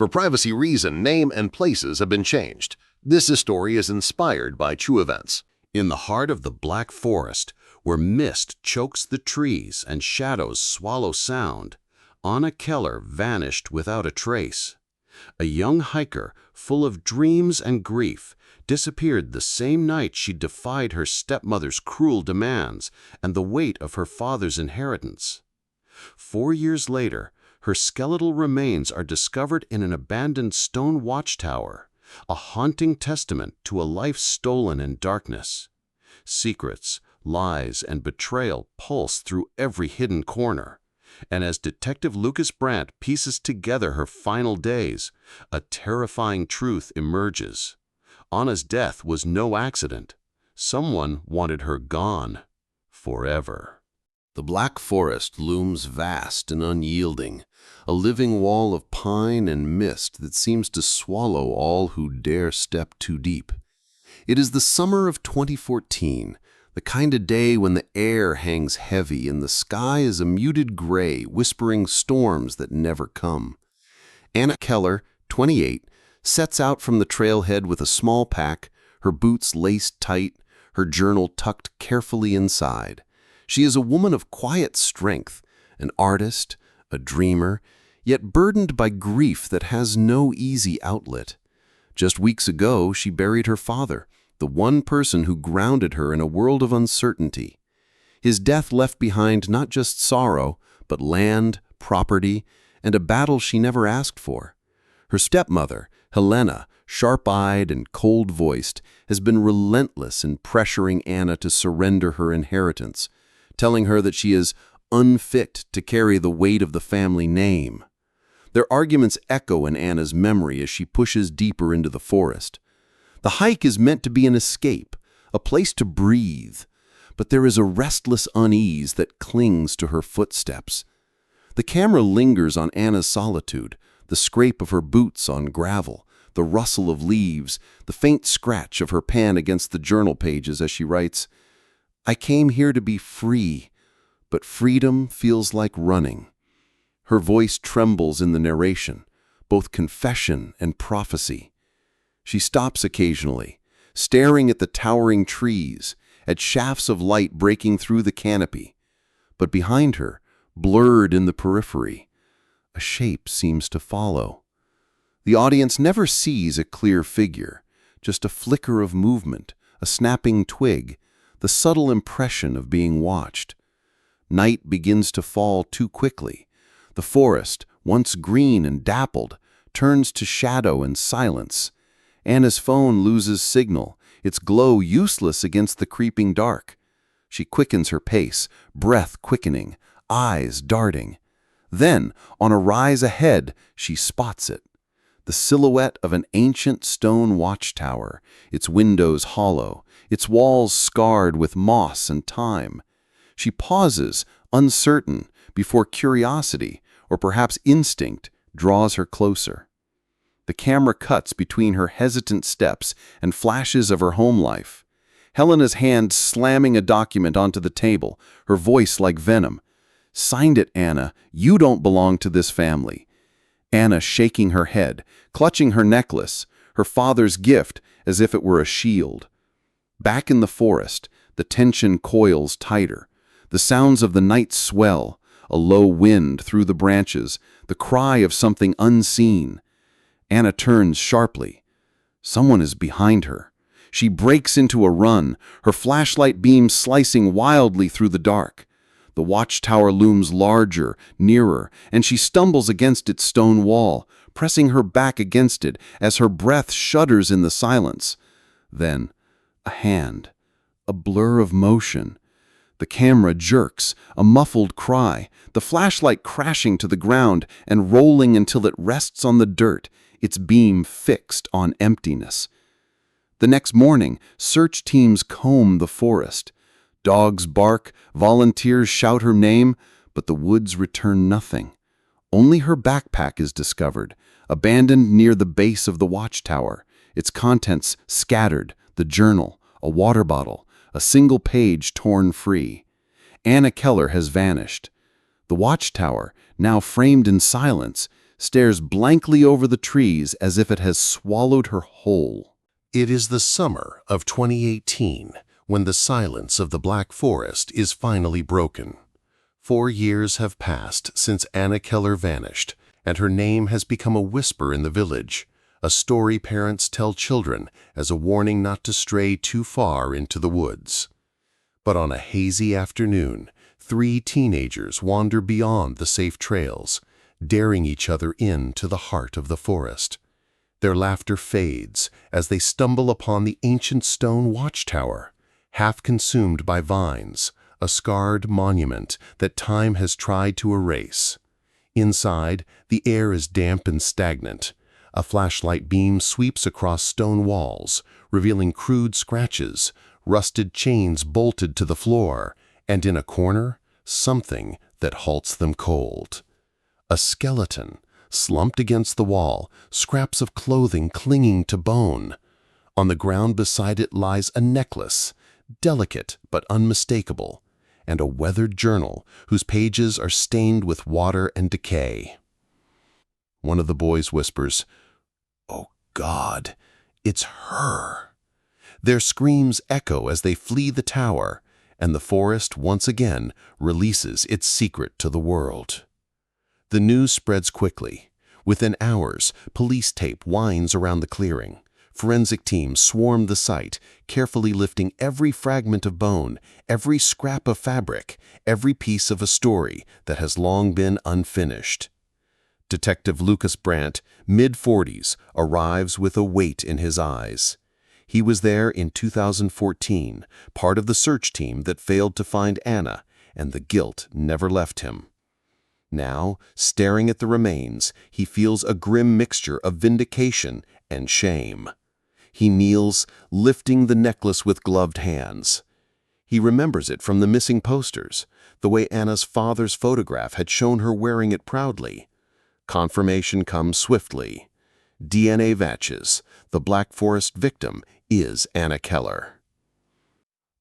For privacy reason, name and places have been changed. This story is inspired by true events. In the heart of the Black Forest, where mist chokes the trees and shadows swallow sound, Anna Keller vanished without a trace. A young hiker, full of dreams and grief, disappeared the same night she defied her stepmother's cruel demands and the weight of her father's inheritance. 4 years later, her skeletal remains are discovered in an abandoned stone watchtower, a haunting testament to a life stolen in darkness. Secrets, lies, and betrayal pulse through every hidden corner. And as Detective Lucas Brandt pieces together her final days, a terrifying truth emerges. Anna's death was no accident. Someone wanted her gone. Forever. The Black Forest looms vast and unyielding, a living wall of pine and mist that seems to swallow all who dare step too deep. It is the summer of 2014, the kind of day when the air hangs heavy and the sky is a muted gray, whispering storms that never come. Anna Keller, 28, sets out from the trailhead with a small pack, her boots laced tight, her journal tucked carefully inside. She is a woman of quiet strength, an artist, a dreamer, yet burdened by grief that has no easy outlet. Just weeks ago, she buried her father, the one person who grounded her in a world of uncertainty. His death left behind not just sorrow, but land, property, and a battle she never asked for. Her stepmother, Helena, sharp-eyed and cold-voiced, has been relentless in pressuring Anna to surrender her inheritance, telling her that she is unfit to carry the weight of the family name. Their arguments echo in Anna's memory as she pushes deeper into the forest. The hike is meant to be an escape, a place to breathe, but there is a restless unease that clings to her footsteps. The camera lingers on Anna's solitude, the scrape of her boots on gravel, the rustle of leaves, the faint scratch of her pen against the journal pages as she writes, "I came here to be free, but freedom feels like running." Her voice trembles in the narration, both confession and prophecy. She stops occasionally, staring at the towering trees, at shafts of light breaking through the canopy. But behind her, blurred in the periphery, a shape seems to follow. The audience never sees a clear figure, just a flicker of movement, a snapping twig, the subtle impression of being watched. Night begins to fall too quickly. The forest, once green and dappled, turns to shadow and silence. Anna's phone loses signal, its glow useless against the creeping dark. She quickens her pace, breath quickening, eyes darting. Then, on a rise ahead, she spots it. The silhouette of an ancient stone watchtower, its windows hollow, its walls scarred with moss and time. She pauses, uncertain, before curiosity, or perhaps instinct, draws her closer. The camera cuts between her hesitant steps and flashes of her home life. Helena's hand slamming a document onto the table, her voice like venom. "Signed it, Anna. You don't belong to this family." Anna shaking her head, clutching her necklace, her father's gift, as if it were a shield. Back in the forest, the tension coils tighter. The sounds of the night swell, a low wind through the branches, the cry of something unseen. Anna turns sharply. Someone is behind her. She breaks into a run, her flashlight beam slicing wildly through the dark. The watchtower looms larger, nearer, and she stumbles against its stone wall, pressing her back against it as her breath shudders in the silence. Then, a hand, a blur of motion. The camera jerks, a muffled cry, the flashlight crashing to the ground and rolling until it rests on the dirt, its beam fixed on emptiness. The next morning, search teams comb the forest. Dogs bark, volunteers shout her name, but the woods return nothing. Only her backpack is discovered, abandoned near the base of the watchtower, its contents scattered, the journal, a water bottle, a single page torn free. Anna Keller has vanished. The watchtower, now framed in silence, stares blankly over the trees as if it has swallowed her whole. It is the summer of 2018 when the silence of the Black Forest is finally broken. 4 years have passed since Anna Keller vanished, and her name has become a whisper in the village, a story parents tell children as a warning not to stray too far into the woods. But on a hazy afternoon, 3 teenagers wander beyond the safe trails, daring each other into the heart of the forest. Their laughter fades as they stumble upon the ancient stone watchtower, half consumed by vines, a scarred monument that time has tried to erase. Inside, the air is damp and stagnant. A flashlight beam sweeps across stone walls, revealing crude scratches, rusted chains bolted to the floor, and in a corner, something that halts them cold. A skeleton, slumped against the wall, scraps of clothing clinging to bone. On the ground beside it lies a necklace, delicate but unmistakable, and a weathered journal whose pages are stained with water and decay. One of the boys whispers, "Oh God, it's her." Their screams echo as they flee the tower, and the forest once again releases its secret to the world. The news spreads quickly. Within hours, police tape winds around the clearing. Forensic teams swarm the site, carefully lifting every fragment of bone, every scrap of fabric, every piece of a story that has long been unfinished. Detective Lucas Brandt, mid-40s, arrives with a weight in his eyes. He was there in 2014, part of the search team that failed to find Anna, and the guilt never left him. Now, staring at the remains, he feels a grim mixture of vindication and shame. He kneels, lifting the necklace with gloved hands. He remembers it from the missing posters, the way Anna's father's photograph had shown her wearing it proudly. Confirmation comes swiftly. DNA matches. The Black Forest victim is Anna Keller.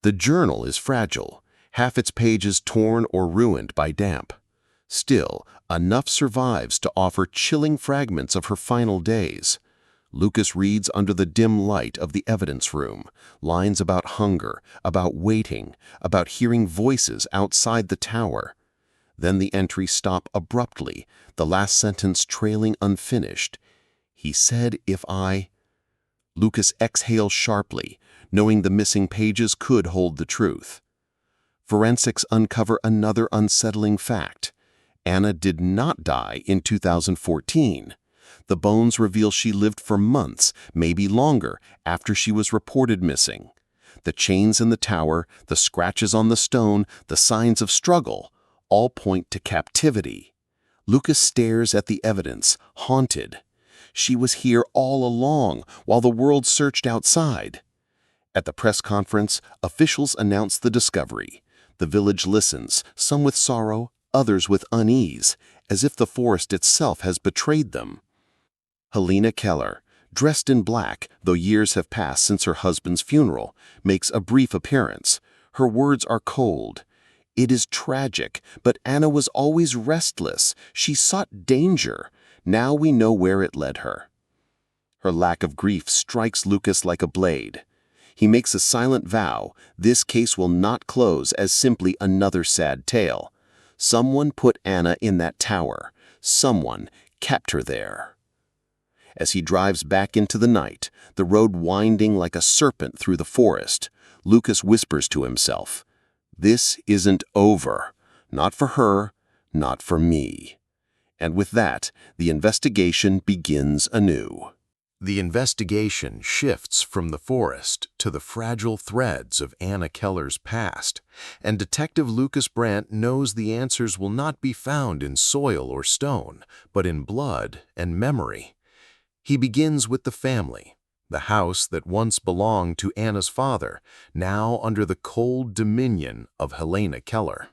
The journal is fragile, half its pages torn or ruined by damp. Still, enough survives to offer chilling fragments of her final days. Lucas reads under the dim light of the evidence room, lines about hunger, about waiting, about hearing voices outside the tower. Then the entries stop abruptly, the last sentence trailing unfinished. He said, "If I—" Lucas exhales sharply, knowing the missing pages could hold the truth. Forensics uncover another unsettling fact. Anna did not die in 2014. The bones reveal she lived for months, maybe longer, after she was reported missing. The chains in the tower, the scratches on the stone, the signs of struggle, all point to captivity. Lucas stares at the evidence, haunted. She was here all along, while the world searched outside. At the press conference, officials announce the discovery. The village listens, some with sorrow, others with unease, as if the forest itself has betrayed them. Helena Keller, dressed in black, though years have passed since her husband's funeral, makes a brief appearance. Her words are cold. "It is tragic, but Anna was always restless. She sought danger. Now we know where it led her." Her lack of grief strikes Lucas like a blade. He makes a silent vow: this case will not close as simply another sad tale. Someone put Anna in that tower. Someone kept her there. As he drives back into the night, the road winding like a serpent through the forest, Lucas whispers to himself, "This isn't over. Not for her, not for me." And with that, the investigation begins anew. The investigation shifts from the forest to the fragile threads of Anna Keller's past, and Detective Lucas Brandt knows the answers will not be found in soil or stone, but in blood and memory. He begins with the family, the house that once belonged to Anna's father, now under the cold dominion of Helena Keller.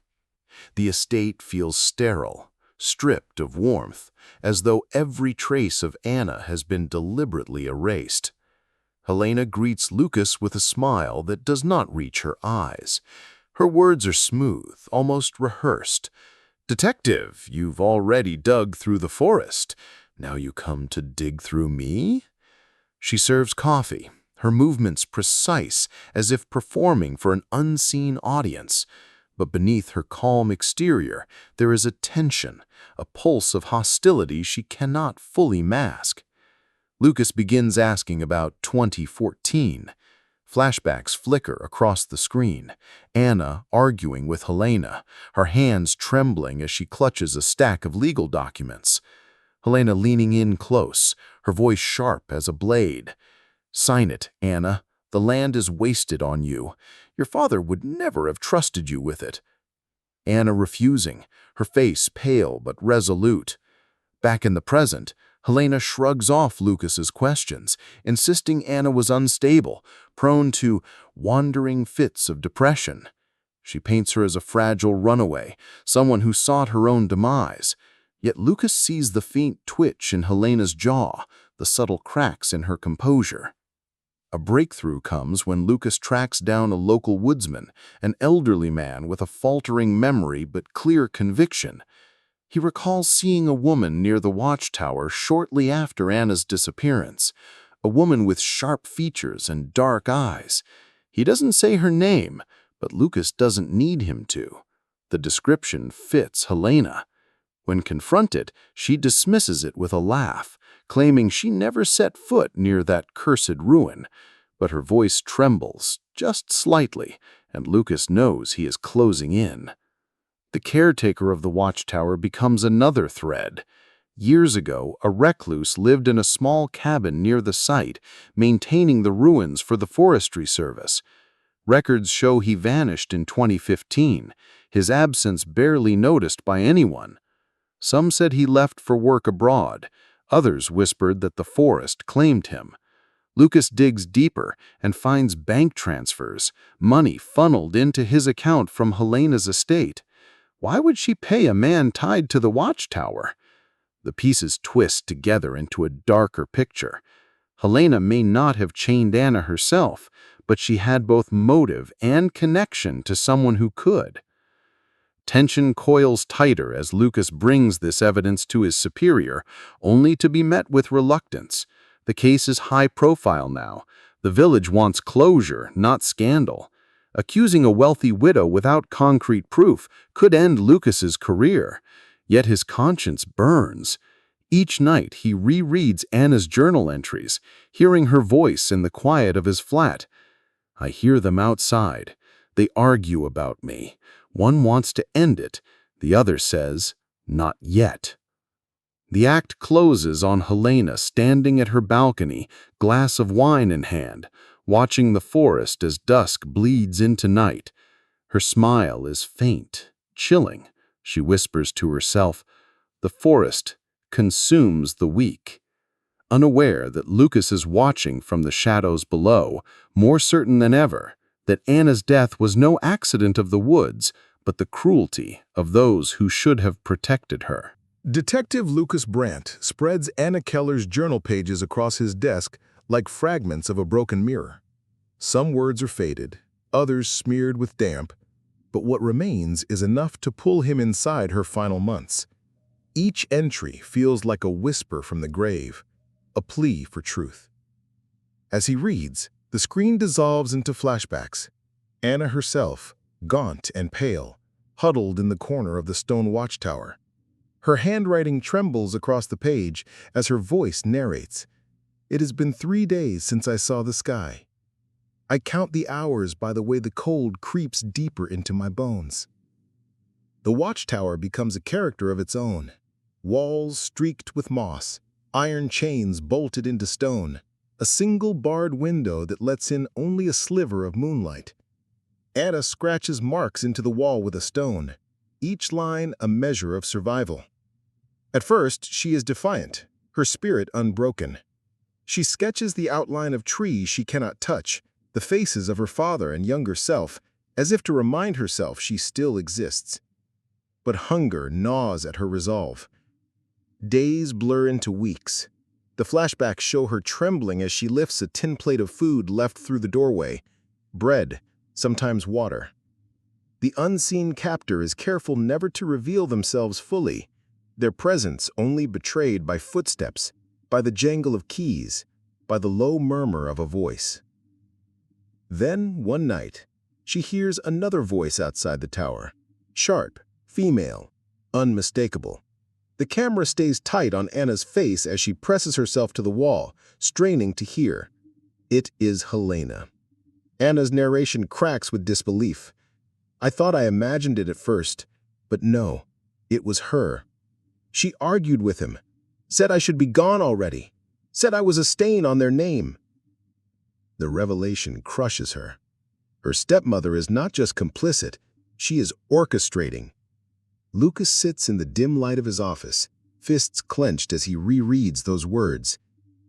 The estate feels sterile, stripped of warmth, as though every trace of Anna has been deliberately erased. Helena greets Lucas with a smile that does not reach her eyes. Her words are smooth, almost rehearsed. "Detective, you've already dug through the forest. Now you come to dig through me?" She serves coffee, her movements precise, as if performing for an unseen audience. But beneath her calm exterior, there is a tension, a pulse of hostility she cannot fully mask. Lucas begins asking about 2014. Flashbacks flicker across the screen. Anna arguing with Helena, her hands trembling as she clutches a stack of legal documents. Helena leaning in close, her voice sharp as a blade. "Sign it, Anna. The land is wasted on you. Your father would never have trusted you with it." Anna refusing, her face pale but resolute. Back in the present, Helena shrugs off Lucas's questions, insisting Anna was unstable, prone to wandering fits of depression. She paints her as a fragile runaway, someone who sought her own demise. Yet Lucas sees the faint twitch in Helena's jaw, the subtle cracks in her composure. A breakthrough comes when Lucas tracks down a local woodsman, an elderly man with a faltering memory but clear conviction. He recalls seeing a woman near the watchtower shortly after Anna's disappearance, a woman with sharp features and dark eyes. He doesn't say her name, but Lucas doesn't need him to. The description fits Helena. When confronted, she dismisses it with a laugh, claiming she never set foot near that cursed ruin. But her voice trembles, just slightly, and Lucas knows he is closing in. The caretaker of the watchtower becomes another thread. Years ago, a recluse lived in a small cabin near the site, maintaining the ruins for the Forestry Service. Records show he vanished in 2015, his absence barely noticed by anyone. Some said he left for work abroad. Others whispered that the forest claimed him. Lucas digs deeper and finds bank transfers, money funneled into his account from Helena's estate. Why would she pay a man tied to the watchtower? The pieces twist together into a darker picture. Helena may not have chained Anna herself, but she had both motive and connection to someone who could. Tension coils tighter as Lucas brings this evidence to his superior, only to be met with reluctance. The case is high profile now. The village wants closure, not scandal. Accusing a wealthy widow without concrete proof could end Lucas's career. Yet his conscience burns. Each night he rereads Anna's journal entries, hearing her voice in the quiet of his flat. "I hear them outside. They argue about me. One wants to end it. The other says, 'Not yet.'" The act closes on Helena standing at her balcony, glass of wine in hand, watching the forest as dusk bleeds into night. Her smile is faint, chilling. She whispers to herself, "The forest consumes the weak." Unaware that Lucas is watching from the shadows below, more certain than ever that Anna's death was no accident of the woods, but the cruelty of those who should have protected her. Detective Lucas Brandt spreads Anna Keller's journal pages across his desk like fragments of a broken mirror. Some words are faded, others smeared with damp, but what remains is enough to pull him inside her final months. Each entry feels like a whisper from the grave, a plea for truth. As he reads, the screen dissolves into flashbacks. Anna herself, gaunt and pale, huddled in the corner of the stone watchtower. Her handwriting trembles across the page as her voice narrates, "It has been 3 days since I saw the sky. I count the hours by the way the cold creeps deeper into my bones." The watchtower becomes a character of its own. Walls streaked with moss, iron chains bolted into stone, a single barred window that lets in only a sliver of moonlight. Anna scratches marks into the wall with a stone, each line a measure of survival. At first, she is defiant, her spirit unbroken. She sketches the outline of trees she cannot touch, the faces of her father and younger self, as if to remind herself she still exists. But hunger gnaws at her resolve. Days blur into weeks. The flashbacks show her trembling as she lifts a tin plate of food left through the doorway. Bread, sometimes water. The unseen captor is careful never to reveal themselves fully, their presence only betrayed by footsteps, by the jangle of keys, by the low murmur of a voice. Then, one night, she hears another voice outside the tower. Sharp, female, unmistakable. The camera stays tight on Anna's face as she presses herself to the wall, straining to hear. It is Helena. Anna's narration cracks with disbelief. I thought I imagined it at first, but no, it was her. She argued with him, said I should be gone already, said I was a stain on their name. The revelation crushes her. Her stepmother is not just complicit, she is orchestrating. Lucas sits in the dim light of his office, fists clenched as he rereads those words.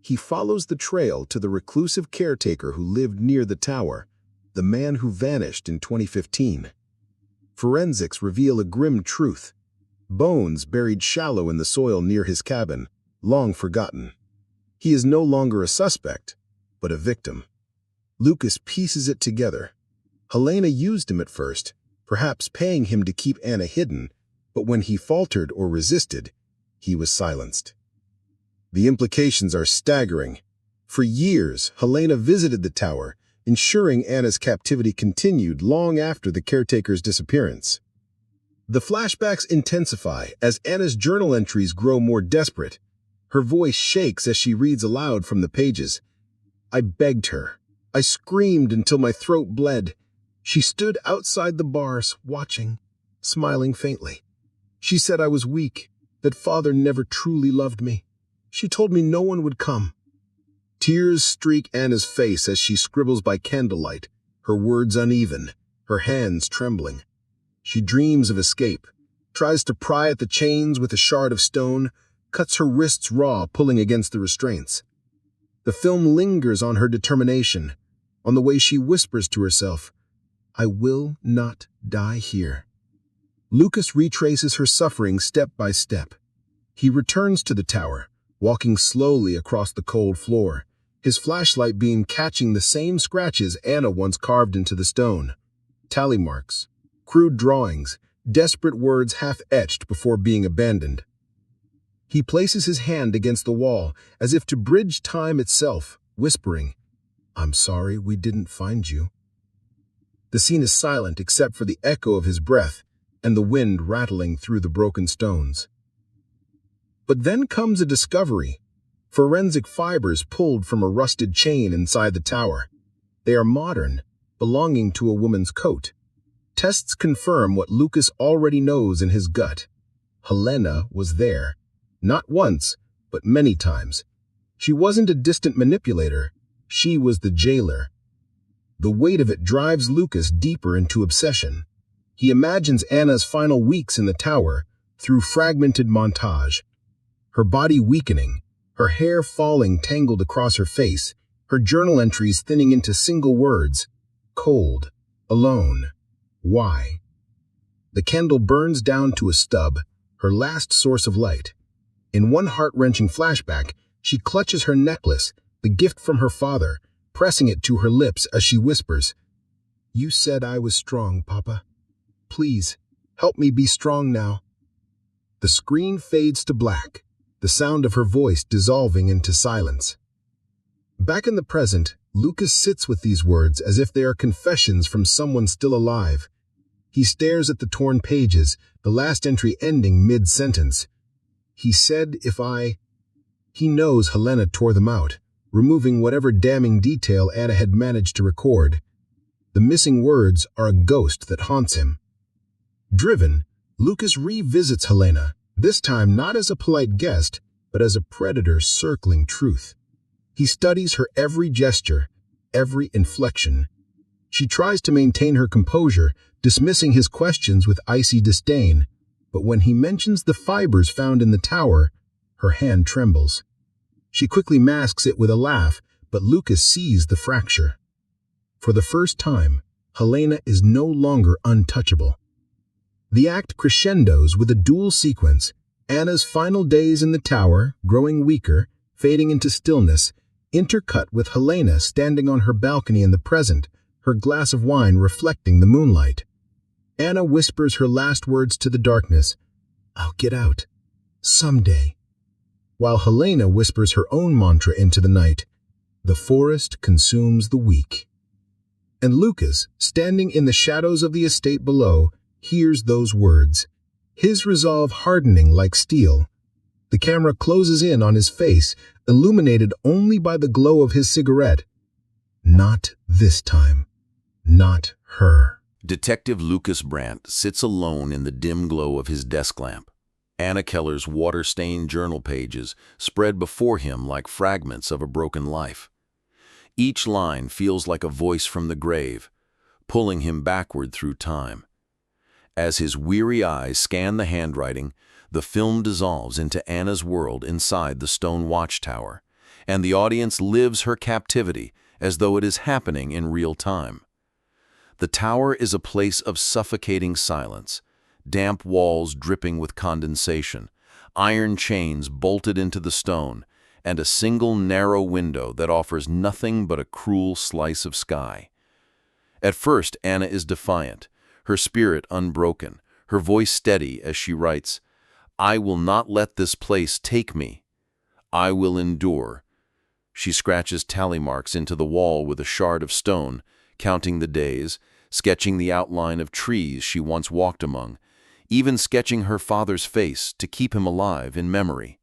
He follows the trail to the reclusive caretaker who lived near the tower, the man who vanished in 2015. Forensics reveal a grim truth. Bones buried shallow in the soil near his cabin, long forgotten. He is no longer a suspect, but a victim. Lucas pieces it together. Helena used him at first, perhaps paying him to keep Anna hidden, but when he faltered or resisted, he was silenced. The implications are staggering. For years, Helena visited the tower, ensuring Anna's captivity continued long after the caretaker's disappearance. The flashbacks intensify as Anna's journal entries grow more desperate. Her voice shakes as she reads aloud from the pages. I begged her. I screamed until my throat bled. She stood outside the bars, watching, smiling faintly. She said I was weak, that father never truly loved me. She told me no one would come. Tears streak Anna's face as she scribbles by candlelight, her words uneven, her hands trembling. She dreams of escape, tries to pry at the chains with a shard of stone, cuts her wrists raw, pulling against the restraints. The film lingers on her determination, on the way she whispers to herself, I will not die here. Lucas retraces her suffering step by step. He returns to the tower, walking slowly across the cold floor, his flashlight beam catching the same scratches Anna once carved into the stone. Tally marks, crude drawings, desperate words half-etched before being abandoned. He places his hand against the wall, as if to bridge time itself, whispering, I'm sorry we didn't find you. The scene is silent except for the echo of his breath and the wind rattling through the broken stones. But then comes a discovery. Forensic fibers pulled from a rusted chain inside the tower. They are modern, belonging to a woman's coat. Tests confirm what Lucas already knows in his gut. Helena was there. Not once, but many times. She wasn't a distant manipulator. She was the jailer. The weight of it drives Lucas deeper into obsession. He imagines Anna's final weeks in the tower through fragmented montage. Her body weakening, her hair falling tangled across her face, her journal entries thinning into single words. Cold. Alone. Why? The candle burns down to a stub, her last source of light. In one heart-wrenching flashback, she clutches her necklace, the gift from her father, pressing it to her lips as she whispers, You said I was strong, Papa. Please, help me be strong now. The screen fades to black, the sound of her voice dissolving into silence. Back in the present, Lucas sits with these words as if they are confessions from someone still alive. He stares at the torn pages, the last entry ending mid-sentence. He said He knows Helena tore them out, removing whatever damning detail Anna had managed to record. The missing words are a ghost that haunts him. Driven, Lucas revisits Helena, this time not as a polite guest, but as a predator circling truth. He studies her every gesture, every inflection. She tries to maintain her composure, dismissing his questions with icy disdain, but when he mentions the fibers found in the tower, her hand trembles. She quickly masks it with a laugh, but Lucas sees the fracture. For the first time, Helena is no longer untouchable. The act crescendos with a dual sequence, Anna's final days in the tower, growing weaker, fading into stillness, intercut with Helena standing on her balcony in the present, her glass of wine reflecting the moonlight. Anna whispers her last words to the darkness, "I'll get out. Someday." While Helena whispers her own mantra into the night, "The forest consumes the weak." And Lucas, standing in the shadows of the estate below, hears those words, his resolve hardening like steel. The camera closes in on his face, illuminated only by the glow of his cigarette. Not this time. Not her. Detective Lucas Brandt sits alone in the dim glow of his desk lamp. Anna Keller's water-stained journal pages spread before him like fragments of a broken life. Each line feels like a voice from the grave, pulling him backward through time. As his weary eyes scan the handwriting, the film dissolves into Anna's world inside the stone watchtower, and the audience lives her captivity as though it is happening in real time. The tower is a place of suffocating silence, damp walls dripping with condensation, iron chains bolted into the stone, and a single narrow window that offers nothing but a cruel slice of sky. At first, Anna is defiant, her spirit unbroken, her voice steady as she writes, "I will not let this place take me. I will endure." She scratches tally marks into the wall with a shard of stone, counting the days, sketching the outline of trees she once walked among, even sketching her father's face to keep him alive in memory.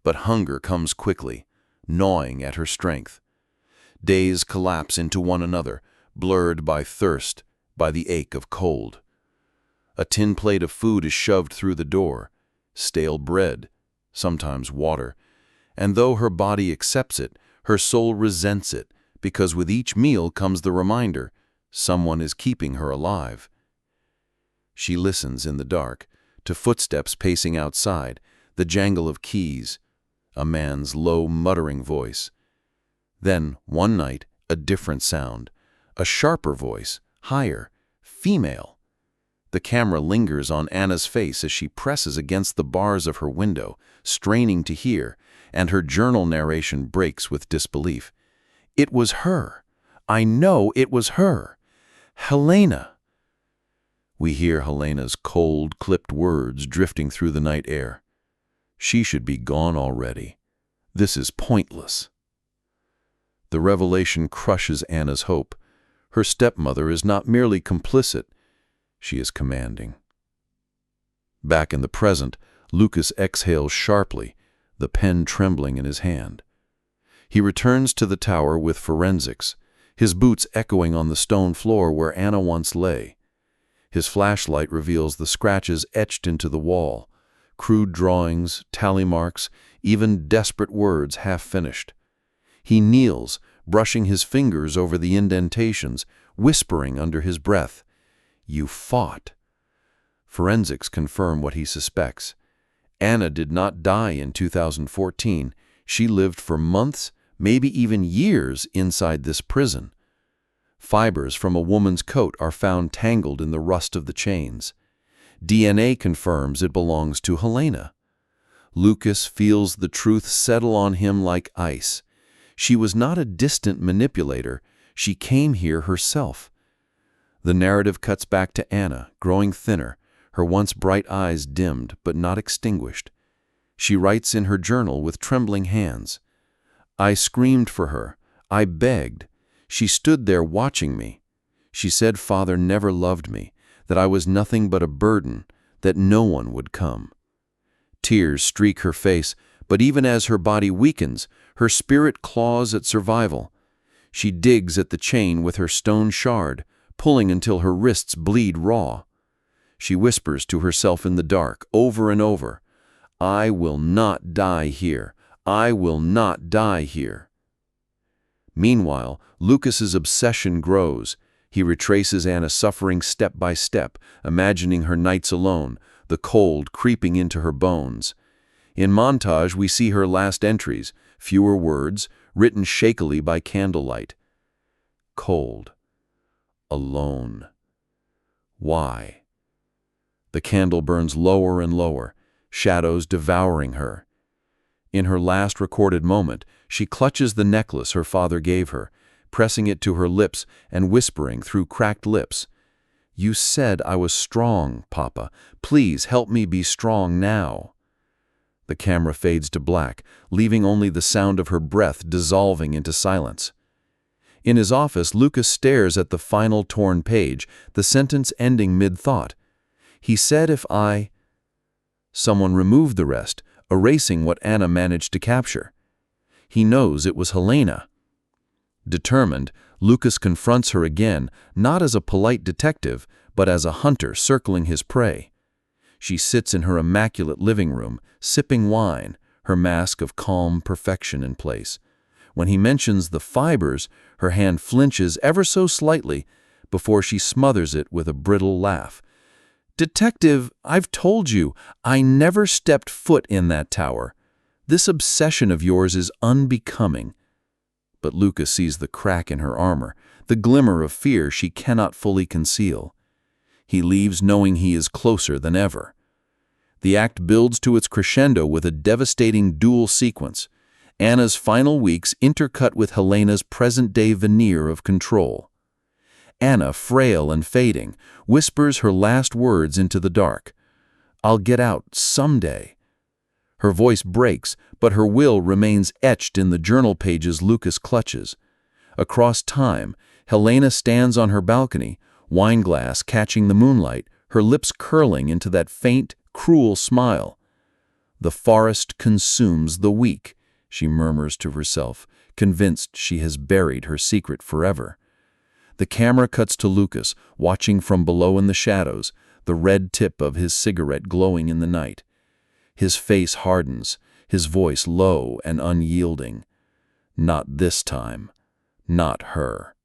But hunger comes quickly, gnawing at her strength. Days collapse into one another, blurred by thirst, by the ache of cold. A tin plate of food is shoved through the door, stale bread, sometimes water, and though her body accepts it, her soul resents it, because with each meal comes the reminder, someone is keeping her alive. She listens in the dark, to footsteps pacing outside, the jangle of keys, a man's low, muttering voice. Then, one night, a different sound, a sharper voice, higher, female. The camera lingers on Anna's face as she presses against the bars of her window, straining to hear, and her journal narration breaks with disbelief. It was her. I know it was her. Helena. We hear Helena's cold, clipped words drifting through the night air. She should be gone already. This is pointless. The revelation crushes Anna's hope. Her stepmother is not merely complicit, she is commanding. Back in the present, Lucas exhales sharply, the pen trembling in his hand. He returns to the tower with forensics, his boots echoing on the stone floor where Anna once lay. His flashlight reveals the scratches etched into the wall, crude drawings, tally marks, even desperate words half finished. He kneels, brushing his fingers over the indentations, whispering under his breath, "You fought." Forensics confirm what he suspects. Anna did not die in 2014. She lived for months, maybe even years, inside this prison. Fibers from a woman's coat are found tangled in the rust of the chains. DNA confirms it belongs to Helena. Lucas feels the truth settle on him like ice. She was not a distant manipulator. She came here herself. The narrative cuts back to Anna, growing thinner, her once bright eyes dimmed but not extinguished. She writes in her journal with trembling hands, "I screamed for her. I begged. She stood there watching me. She said Father never loved me, that I was nothing but a burden, that no one would come." Tears streak her face, but even as her body weakens, her spirit claws at survival. She digs at the chain with her stone shard, pulling until her wrists bleed raw. She whispers to herself in the dark, over and over, "I will not die here. I will not die here." Meanwhile, Lucas's obsession grows. He retraces Anna's suffering step by step, imagining her nights alone, the cold creeping into her bones. In montage, we see her last entries, fewer words, written shakily by candlelight. Cold. Alone. Why? The candle burns lower and lower, shadows devouring her. In her last recorded moment, she clutches the necklace her father gave her, pressing it to her lips and whispering through cracked lips, "You said I was strong, Papa. Please help me be strong now." The camera fades to black, leaving only the sound of her breath dissolving into silence. In his office, Lucas stares at the final torn page, the sentence ending mid-thought. He said if I... Someone removed the rest, erasing what Anna managed to capture. He knows it was Helena. Determined, Lucas confronts her again, not as a polite detective, but as a hunter circling his prey. She sits in her immaculate living room, sipping wine, her mask of calm perfection in place. When he mentions the fibers, her hand flinches ever so slightly before she smothers it with a brittle laugh. "Detective, I've told you, I never stepped foot in that tower. This obsession of yours is unbecoming." But Lucas sees the crack in her armor, the glimmer of fear she cannot fully conceal. He leaves knowing he is closer than ever. The act builds to its crescendo with a devastating dual sequence. Anna's final weeks intercut with Helena's present-day veneer of control. Anna, frail and fading, whispers her last words into the dark. "I'll get out someday." Her voice breaks, but her will remains etched in the journal pages Lucas clutches. Across time, Helena stands on her balcony, wineglass catching the moonlight, her lips curling into that faint, cruel smile. "The forest consumes the weak," she murmurs to herself, convinced she has buried her secret forever. The camera cuts to Lucas, watching from below in the shadows, the red tip of his cigarette glowing in the night. His face hardens, his voice low and unyielding. Not this time. Not her.